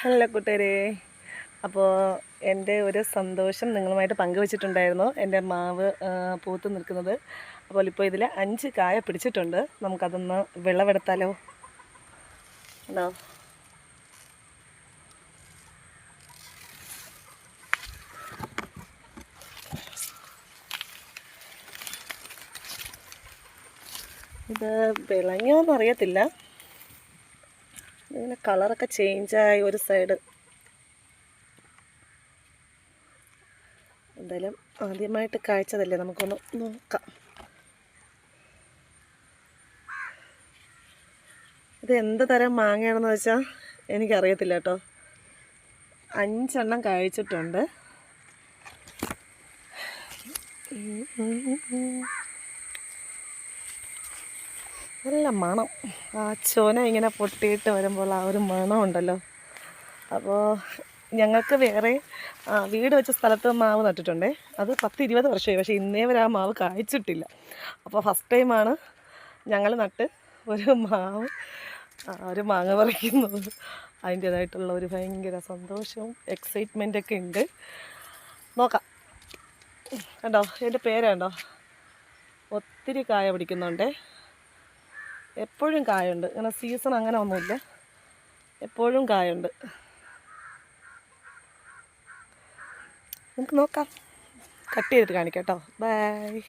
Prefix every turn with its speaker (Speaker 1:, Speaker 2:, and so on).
Speaker 1: Hello കൂട്ടുകാരെ, അപ്പോൾ എൻ്റെ ഒരു സന്തോഷം നിങ്ങളുമായിട്ട് പങ്കുവച്ചിട്ടുണ്ടായിരുന്നു. എൻ്റെ മാവ് പൂത്ത് നിൽക്കുന്നത്. അപ്പോൾ ഇപ്പോൾ ഇതിൽ 5 കായ പിടിച്ചിട്ടുണ്ട്. നമുക്കതൊന്ന് വിളവെടുത്താലോ? ഉണ്ടോ? ഇത് വിളഞ്ഞോന്നറിയത്തില്ല. ഇങ്ങനെ കളറൊക്കെ ചേഞ്ചായി ഒരു സൈഡ്. എന്തായാലും ആദ്യമായിട്ട് കാഴ്ചതല്ലേ, നമുക്കൊന്ന് നോക്കാം. ഇത് എന്ത് തരം മാങ്ങയാണെന്ന് വെച്ചാൽ എനിക്കറിയത്തില്ല കേട്ടോ. 5 എണ്ണം കഴിച്ചിട്ടുണ്ട്. നല്ല മണം. ആ ചോന ഇങ്ങനെ പൊട്ടിയിട്ട് വരുമ്പോൾ ആ ഒരു മണമുണ്ടല്ലോ. അപ്പോൾ ഞങ്ങൾക്ക് വേറെ വീട് വെച്ച സ്ഥലത്ത് മാവ് നട്ടിട്ടുണ്ടേ. അത് 10-20 വർഷമായി. പക്ഷേ ഇന്നേ വരെ ആ മാവ് കായ്ച്ചിട്ടില്ല. അപ്പോൾ ഫസ്റ്റ് ടൈമാണ് ഞങ്ങൾ നട്ട് ഒരു മാങ്ങ പറിക്കുന്നത്. അതിൻ്റേതായിട്ടുള്ള ഒരു ഭയങ്കര സന്തോഷവും എക്സൈറ്റ്മെൻറ്റൊക്കെ ഉണ്ട്. നോക്കാം. കണ്ടോ, എൻ്റെ പേരുണ്ടോ? ഒത്തിരി കായ പിടിക്കുന്നുണ്ടേ. എപ്പോഴും കായുണ്ട്. ഇങ്ങനെ സീസൺ അങ്ങനെ ഒന്നുമില്ല, എപ്പോഴും കായുണ്ട്. നമുക്ക് നോക്കാം. കട്ട് ചെയ്തിട്ട് കാണിക്കാം കേട്ടോ. ബൈ.